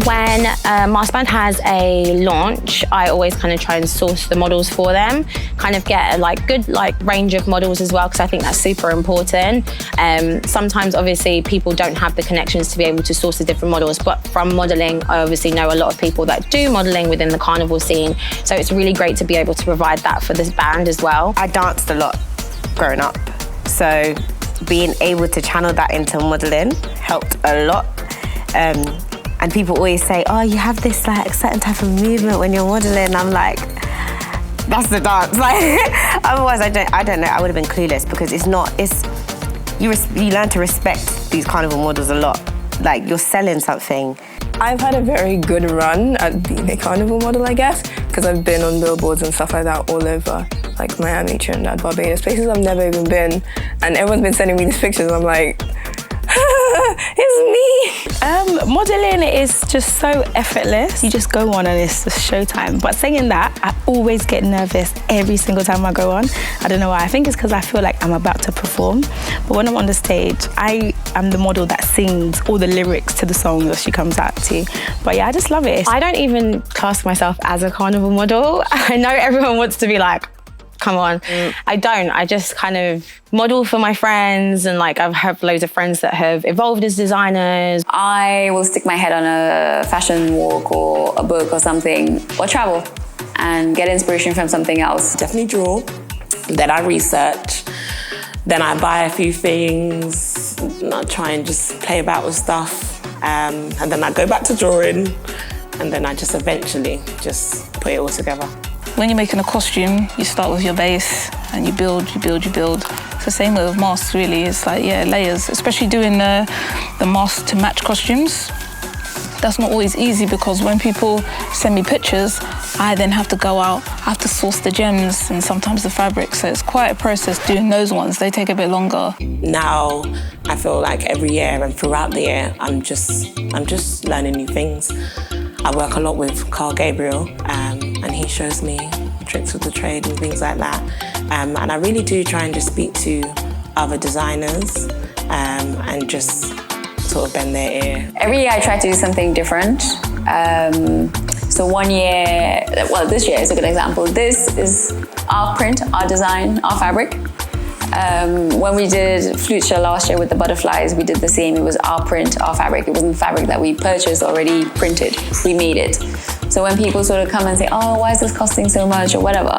When Masterbrand has a launch, I always kind of try and source the models for them, kind of get a good range of models as well, because I think that's super important. Sometimes obviously people don't have the connections to be able to source the different models, but from modeling, I obviously know a lot of people that do modeling within the carnival scene. So it's really great to be able to provide that for this band as well. I danced a lot growing up, so being able to channel that into modeling helped a lot. And people always say, oh, you have this certain type of movement when you're modeling. I'm like, that's the dance. Otherwise, I don't know. I would have been clueless, because you learn to respect these carnival models a lot. Like, you're selling something. I've had a very good run at being a carnival model, I guess, because I've been on billboards and stuff like that all over, like Miami, Trinidad, Barbados, places I've never even been. And everyone's been sending me these pictures, and I'm like, it's me. Modeling is just so effortless. You just go on and it's just showtime. But saying that, I always get nervous every single time I go on. I don't know why. I think it's because I feel like I'm about to perform. But when I'm on the stage, I am the model that sings all the lyrics to the song that she comes out to. But yeah, I just love it. I don't even class myself as a carnival model. I know everyone wants to be like, come on. I don't. I just kind of model for my friends, and I've had loads of friends that have evolved as designers. I will stick my head on a fashion walk or a book or something, or travel and get inspiration from something else. Definitely draw, then I research, then I buy a few things, and I try and just play about with stuff, and then I go back to drawing, and then I just eventually just put it all together. When you're making a costume, you start with your base and you build, you build, you build. It's the same with masks, really. It's layers, especially doing the mask to match costumes. That's not always easy, because when people send me pictures, I then have to go out, I have to source the gems and sometimes the fabric. So it's quite a process doing those ones. They take a bit longer. Now, I feel like every year and throughout the year, I'm just learning new things. I work a lot with Carl Gabriel, and he shows me tricks of the trade and things like that. And I really do try and just speak to other designers and just sort of bend their ear. Every year I try to do something different. So one year, well, this year is a good example. This is our print, our design, our fabric. When we did Future last year with the butterflies, we did the same. It was our print, our fabric. It wasn't fabric that we purchased already printed. We made it. So when people sort of come and say, oh, why is this costing so much or whatever,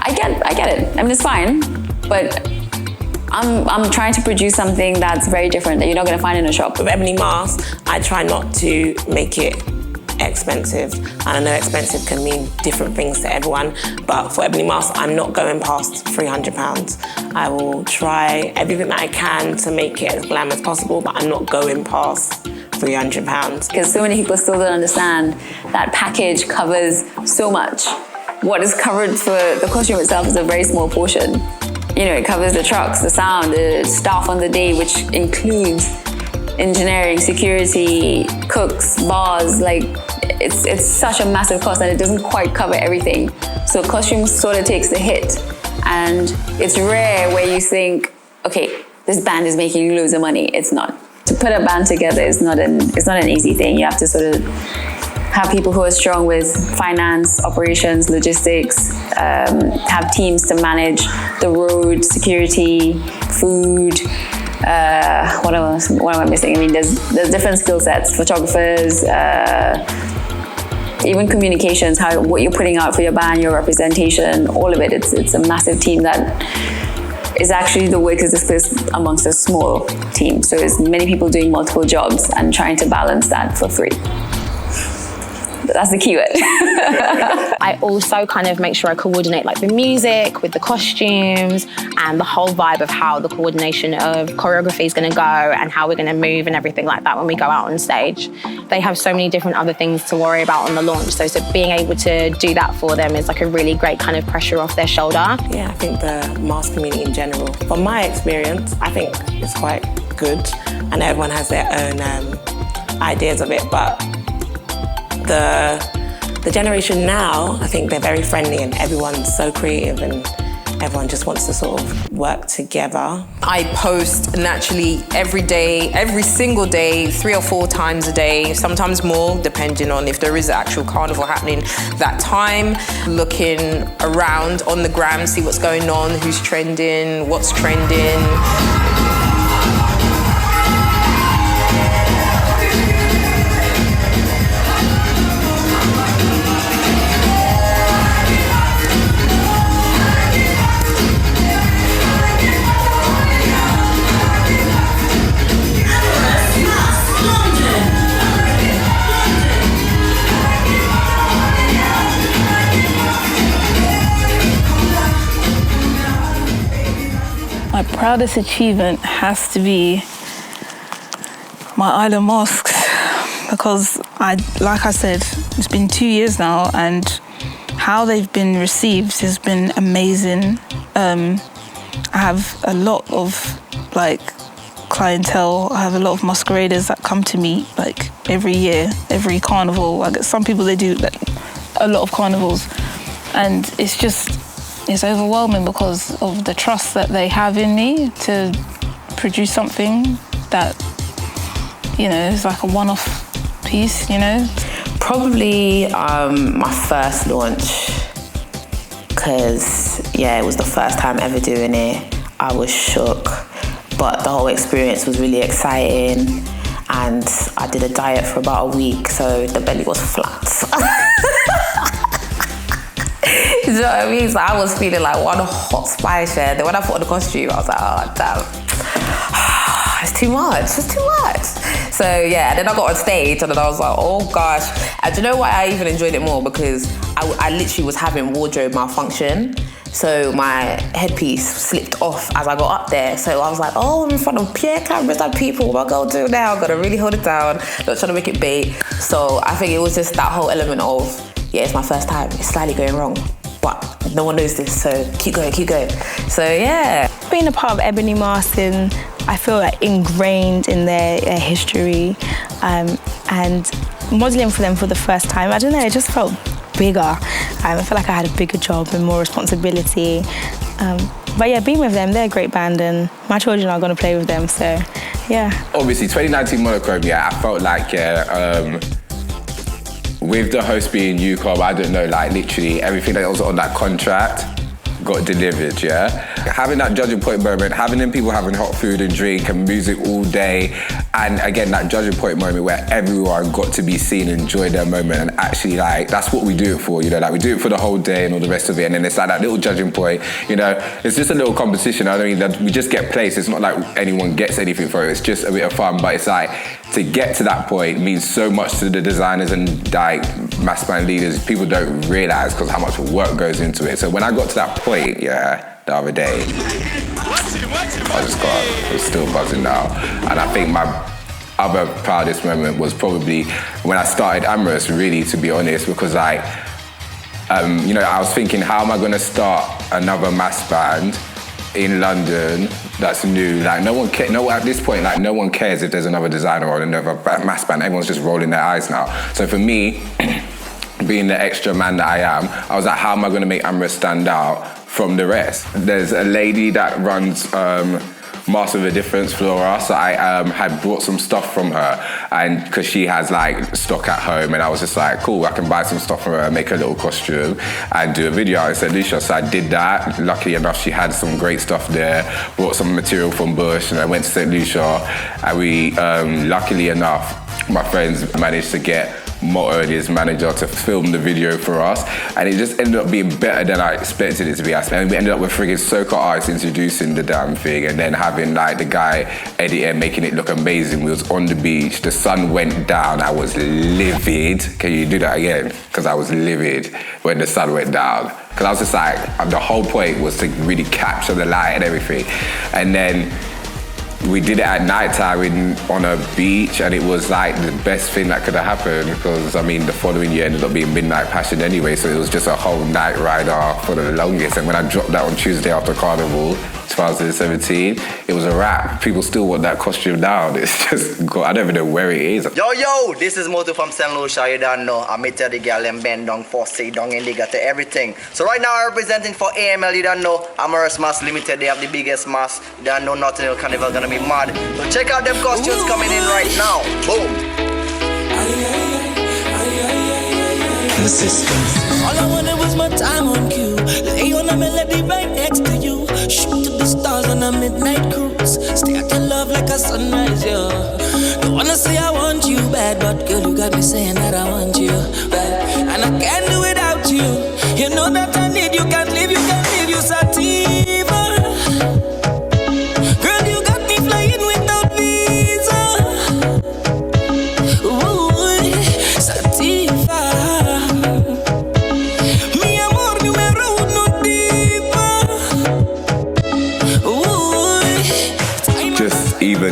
I get it. I mean, it's fine, but I'm trying to produce something that's very different that you're not going to find in a shop. With Ebony Masks, I try not to make it expensive. And I know expensive can mean different things to everyone, but for Ebony Masks, I'm not going past £300. I will try everything that I can to make it as glam as possible, but I'm not going past £300. Because so many people still don't understand that package covers so much. What is covered for the costume itself is a very small portion. You know, it covers the trucks, the sound, the staff on the day, which includes engineering, security, cooks, bars. Like, it's such a massive cost, and it doesn't quite cover everything. So costumes sort of takes the hit, and it's rare where you think, okay, this band is making loads of money. It's not. To put a band together is not an easy thing. You have to sort of have people who are strong with finance, operations, logistics, have teams to manage the road, security, food. What am I missing? I mean, there's different skill sets, photographers, even communications, what you're putting out for your band, your representation, all of it. It's a massive team that is actually, the work is dispersed amongst a small team. So there's many people doing multiple jobs and trying to balance that for free. That's the keyword. I also kind of make sure I coordinate like the music with the costumes and the whole vibe of how the coordination of choreography is going to go and how we're going to move and everything like that when we go out on stage. They have so many different other things to worry about on the launch. So being able to do that for them is like a really great kind of pressure off their shoulder. Yeah, I think the mask community in general, from my experience, I think it's quite good. I know everyone has their own ideas of it, but the generation now, I think they're very friendly and everyone's so creative and everyone just wants to sort of work together. I post naturally every day, every single day, 3 or 4 times a day, sometimes more, depending on if there is an actual carnival happening that time. Looking around on the gram, see what's going on, who's trending, what's trending. My proudest achievement has to be my island masks, because like I said, it's been 2 years now, and how they've been received has been amazing. I have a lot of clientele. I have a lot of masqueraders that come to me every year, every carnival. Some people, they do a lot of carnivals, and it's overwhelming because of the trust that they have in me to produce something that, is like a one-off piece, Probably my first launch, because, it was the first time ever doing it. I was shook, but the whole experience was really exciting, and I did a diet for about a week, so the belly was flat. You know what I mean? So I was feeling like one hot spice there. Then when I put on the costume, I was like, oh, damn. It's too much. So then I got on stage and then I was like, oh gosh. And do you know why I even enjoyed it more? Because I literally was having wardrobe malfunction. So my headpiece slipped off as I got up there. So I was like, oh, I'm in front of pure cameras and people. What am I going to do now? I'm going to really hold it down. Not trying to make it bait. So I think it was just that whole element of, it's my first time. It's slightly going wrong. But no one knows this, so keep going. So being a part of Ebony Masking, I feel ingrained in their history, and modelling for them for the first time, I don't know, it just felt bigger. I felt like I had a bigger job and more responsibility. But being with them, they're a great band, and my children are going to play with them, so Obviously, 2019 Monochrome, I felt like, with the host being UCOB, I don't know, literally everything that was on that contract got delivered, Having that judging point moment, having them people having hot food and drink and music all day, and again, that judging point moment where everyone got to be seen and enjoy their moment, and actually, that's what we do it for, we do it for the whole day and all the rest of it, and then it's that little judging point, it's just a little competition. I don't mean that we just get placed. It's not like anyone gets anything for it. It's just a bit of fun, but it's to get to that point means so much to the designers and mass band leaders. People don't realise because how much work goes into it. So when I got to that point, the other day, I was still buzzing now. And I think my other proudest moment was probably when I started Amorous, really, to be honest, because I was thinking, how am I going to start another mass band in London that's new. Like no one at this point, like no one cares if there's another designer or another mass band. Everyone's just rolling their eyes now. So for me, being the extra man that I am, I was like, how am I going to make Amara stand out from the rest? There's a lady that runs Master of the Difference, Flora, so I had brought some stuff from her, and because she has like stock at home, and I was just like, cool, I can buy some stuff from her, make a little costume and do a video in St. Lucia. So I did that. Luckily enough, she had some great stuff there, brought some material from Bush, and I went to St. Lucia, and we, luckily enough, my friends managed to get Motto and his manager to film the video for us, and it just ended up being better than I expected it to be. And we ended up with friggin' Soca Arts introducing the damn thing, and then having like the guy editing, making it look amazing. We was on the beach, the sun went down, I was livid. Can you do that again? Because I was livid when the sun went down. Because I was just like, the whole point was to really capture the light and everything. And then we did it at night time on a beach, and it was like the best thing that could have happened, because I mean the following year ended up being Midnight Passion anyway, so it was just a whole night rider for the longest. And when I dropped that on Tuesday after Carnival 2017, it was a wrap. People still want that costume now. It's just, I don't even know where it is. Yo, this is Moto from St. Lucia, you don't know. I'm tell the girl and bend down for say down and they got to everything. So right now I'm representing for AML, you don't know. Amherst Mass Limited, they have the biggest mass. You don't know nothing else Carnival gonna be mad. So check out them costumes coming in right now. Boom. All I wanted was my time on cue. Lay on a melody right next to you. Shoot to the stars on a midnight cruise. Stay at your love like a sunrise, yeah. Don't wanna say I want you bad, but girl, you got me saying that I want you bad. And I can't do without you. You know that I need you, can't leave you sativa. Girl, you got me flying without visa. Ooh, sativa. Mi amor, numero uno diva.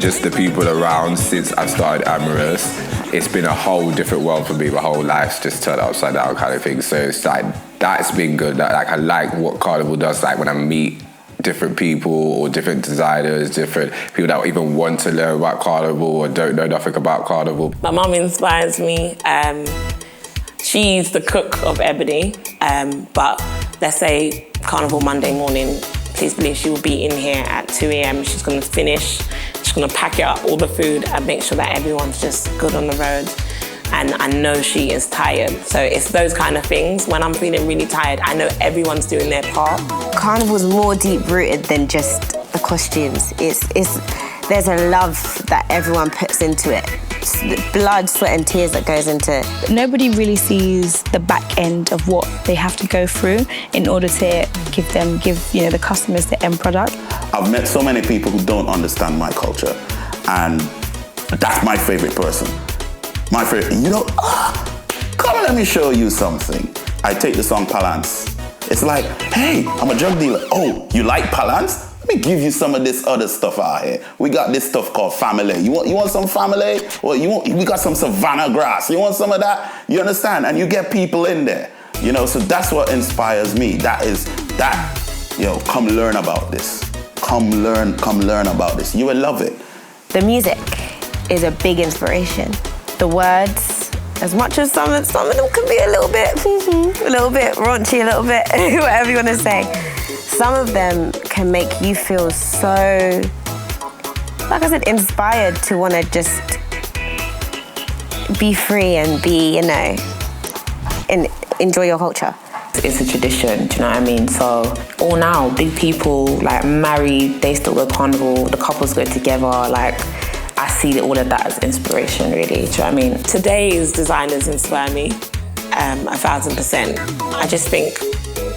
Just the people around since I've started Amorous, it's been a whole different world for me. My whole life's just turned upside down kind of thing. So it's like, that's been good. Like I like what Carnival does, like when I meet different people or different designers, different people that even want to learn about Carnival or don't know nothing about Carnival. My mum inspires me. She's the cook of Ebony, but let's say Carnival Monday morning, please believe she will be in here at 2 a.m. She's going to finish, she's going to pack up all the food and make sure that everyone's just good on the road. And I know she is tired. So it's those kind of things. When I'm feeling really tired, I know everyone's doing their part. Carnival's more deep-rooted than just the costumes. There's a love that everyone puts into it. It's the blood, sweat and tears that goes into it. Nobody really sees the back end of what they have to go through in order to give the customers the end product. I've met so many people who don't understand my culture, and that's my favorite person. My favorite, come let me show you something. I take the song Palance. It's like, hey, I'm a drug dealer. Oh, you like Palance? Let me give you some of this other stuff out here. We got this stuff called family. You want some family? Well, we got some Savannah grass. You want some of that? You understand? And you get people in there. So that's what inspires me. Come learn about this. Come learn about this. You will love it. The music is a big inspiration. The words, as much as some of them can be a little bit raunchy, a little bit whatever you want to say. Some of them can make you feel so, like I said, inspired to want to just be free and be, and enjoy your culture. It's a tradition, do you know what I mean? So all now, big people, like married, they still go Carnival, the couples go together, like I see all of that as inspiration, really, do you know what I mean? Today's designers inspire me, 1,000%. I just think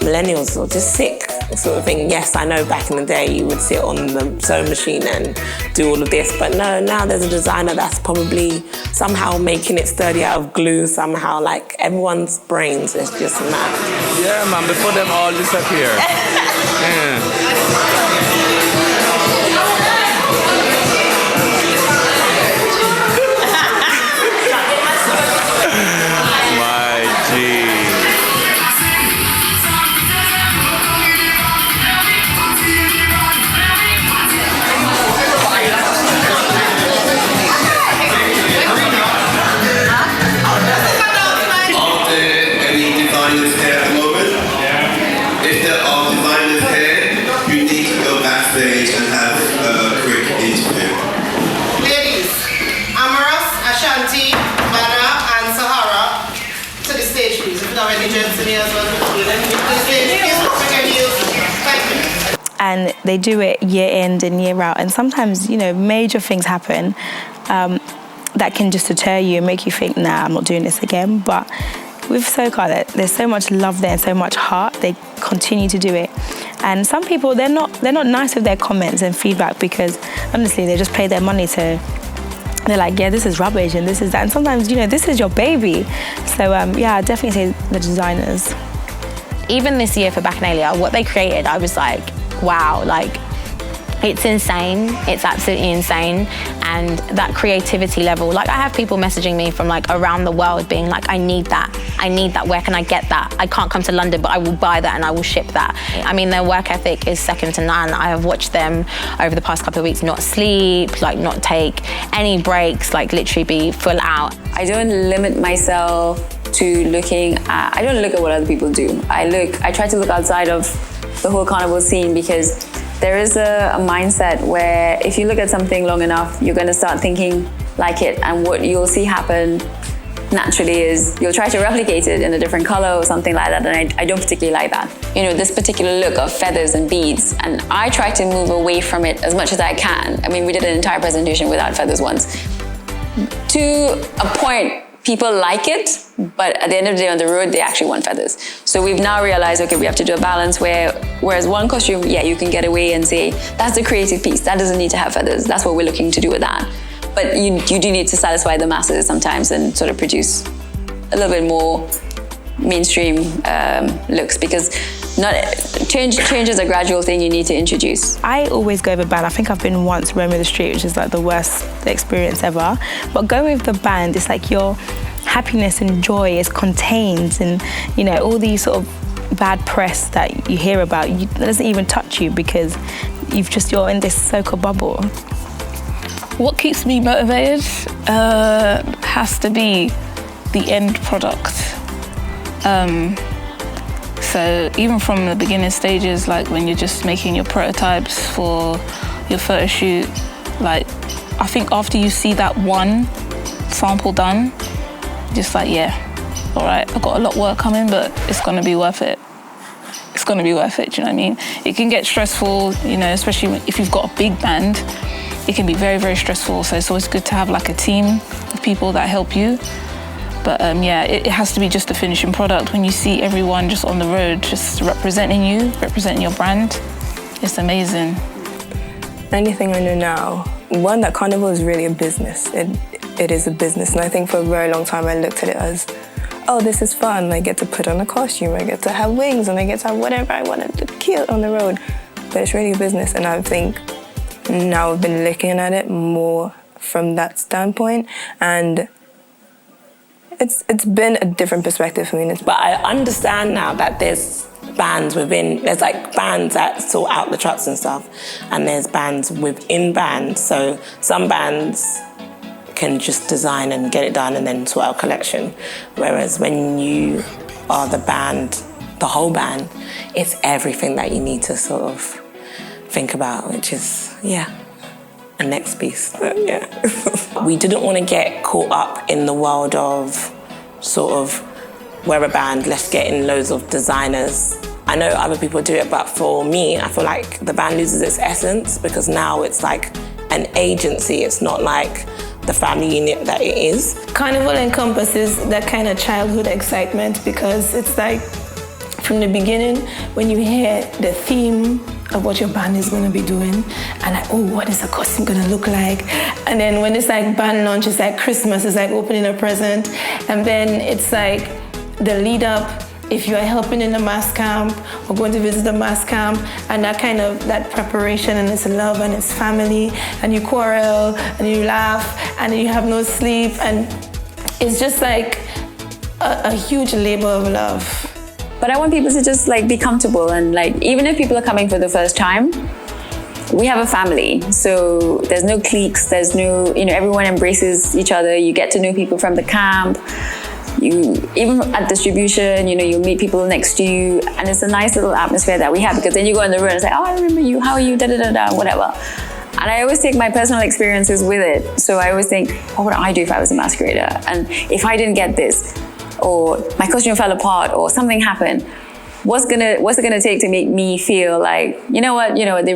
millennials are just sick, sort of thing. Yes, I know back in the day you would sit on the sewing machine and do all of this, but no, now there's a designer that's probably somehow making it sturdy out of glue somehow, like everyone's brains is just mad. Yeah, man, before them all disappear. kind of here, you need to go backstage and have a quick interview. Ladies, Amaras, Ashanti, Bada, and Sahara to the stage, please. If you don't have any gents in here as well, and they do it year in and year out, and sometimes, you know, major things happen that can just deter you and make you think, nah, I'm not doing this again. But with SoCal, there's so much love there and so much heart. They continue to do it, and some people they're not nice with their comments and feedback, because honestly they just pay their money to. They're like, yeah, this is rubbish and this is that, and sometimes, you know, this is your baby. So yeah, I definitely say the designers. Even this year for Bacchanalia, what they created, I was like, wow, like, it's insane. It's absolutely insane. And that creativity level, like, I have people messaging me from like around the world being like, I need that, where can I get that? I can't come to London, but I will buy that and I will ship that. I mean, their work ethic is second to none. I have watched them over the past couple of weeks not sleep, like not take any breaks, like literally be full out. I don't limit myself to looking at, I don't look at what other people do. I try to look outside of the whole carnival scene, because there is a mindset where if you look at something long enough, you're going to start thinking like it, and what you'll see happen naturally is you'll try to replicate it in a different color or something like that, and I don't particularly like that. You know, this particular look of feathers and beads, and I try to move away from it as much as I can. I mean, we did an entire presentation without feathers once. To a point, people like it, but at the end of the day on the road, they actually want feathers. So we've now realized, okay, we have to do a balance whereas one costume, yeah, you can get away and say, that's the creative piece, that doesn't need to have feathers, that's what we're looking to do with that. But you do need to satisfy the masses sometimes and sort of produce a little bit more mainstream looks, because change is a gradual thing you need to introduce. I always go with band. I think I've been once roaming the street, which is like the worst experience ever. But go with the band, it's like your happiness and joy is contained, and you know, all these sort of bad press that you hear about, it doesn't even touch you, because you're in this SoCal bubble. What keeps me motivated has to be the end product. So even from the beginning stages, like when you're just making your prototypes for your photo shoot, like I think after you see that one sample done, just like, yeah, all right, I've got a lot of work coming, but it's gonna be worth it. It's gonna be worth it, do you know what I mean? It can get stressful, you know, especially if you've got a big band, it can be very, very stressful. So it's always good to have like a team of people that help you. But yeah, it has to be just the finishing product. When you see everyone just on the road, just representing you, representing your brand, it's amazing. Anything I know now, one, that Carnival is really a business. It is a business, and I think for a very long time I looked at it as, oh, this is fun. I get to put on a costume, I get to have wings, and I get to have whatever I want to look cute on the road. But it's really a business, and I think now I've been looking at it more from that standpoint, and it's been a different perspective for me. But I understand now that there's bands like bands that sort out the trucks and stuff, and there's bands within bands. So some bands can just design and get it done and then sort out collection. Whereas when you are the band, the whole band, it's everything that you need to sort of think about, which is, yeah, a next piece, but yeah. We didn't want to get caught up in the world of sort of, we're a band, let's get in loads of designers. I know other people do it, but for me, I feel like the band loses its essence, because now it's like an agency, it's not like the family unit that it is. Carnival encompasses that kind of childhood excitement, because it's like, from the beginning, when you hear the theme of what your band is going to be doing, and like, oh, what is the costume going to look like? And then when it's like band launch, it's like Christmas, it's like opening a present. And then it's like the lead up, if you are helping in a mass camp or going to visit a mass camp, and that preparation, and it's love and it's family, and you quarrel and you laugh and you have no sleep, and it's just like a huge labor of love. But I want people to just like be comfortable, and like, even if people are coming for the first time, we have a family. So there's no cliques, there's no, everyone embraces each other. You get to know people from the camp. You even at distribution, you meet people next to you, and it's a nice little atmosphere that we have, because then you go in the room and say, oh, I remember you, how are you, da da da da, whatever. And I always take my personal experiences with it. So I always think, what would I do if I was a masquerader? And if I didn't get this, or my costume fell apart, or something happened, what's it gonna take to make me feel like, you know what, they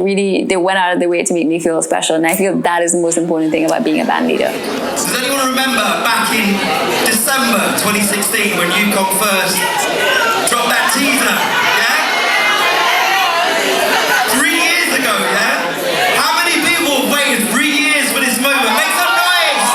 went out of their way to make me feel special. And I feel that is the most important thing about being a band leader. Does anyone remember back in December 2016 when you come first, dropped that teaser, yeah? 3 years ago, yeah? How many people have waited 3 years for this moment? Make some noise!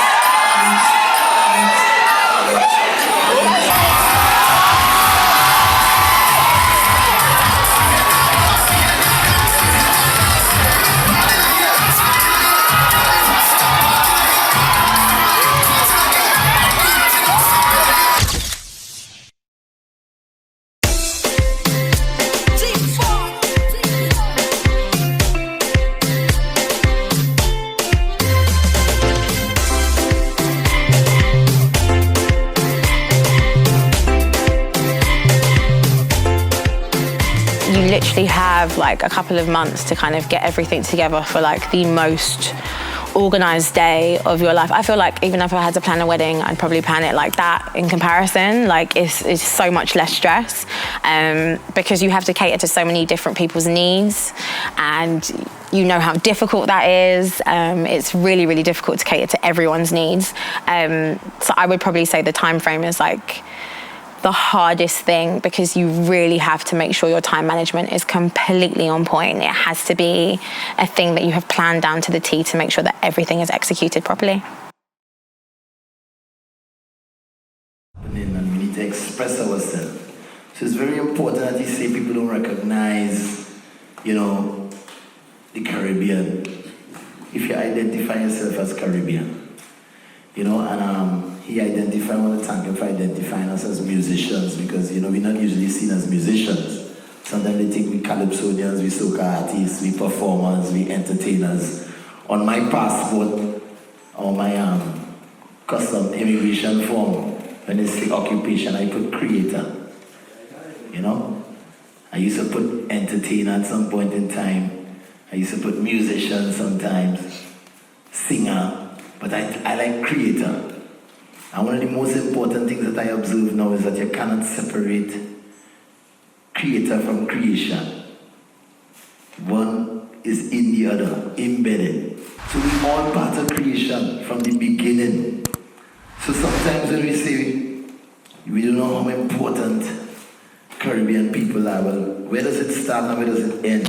You literally have like a couple of months to kind of get everything together for like the most organized day of your life. I feel like even if I had to plan a wedding, I'd probably plan it like that in comparison. Like it's so much less stress because you have to cater to so many different people's needs, and you know how difficult that is. It's really, really difficult to cater to everyone's needs. So I would probably say the time frame is like the hardest thing, because you really have to make sure your time management is completely on point. It has to be a thing that you have planned down to the T to make sure that everything is executed properly. And we need to express ourselves. So it's very important that you say people don't recognize, the Caribbean. If you identify yourself as Caribbean, and he identified, I want to thank him for identifying us as musicians, because, we're not usually seen as musicians. Sometimes they think we calypsonians, we soca artists, we performers, we entertainers. On my passport, or my custom immigration form, when they say occupation, I put creator. I used to put entertainer at some point in time. I used to put musician sometimes, singer, but I like creator. And one of the most important things that I observe now is that you cannot separate creator from creation. One is in the other, embedded. So we all part of creation from the beginning. So sometimes when we say we don't know how important Caribbean people are, well, where does it start and where does it end?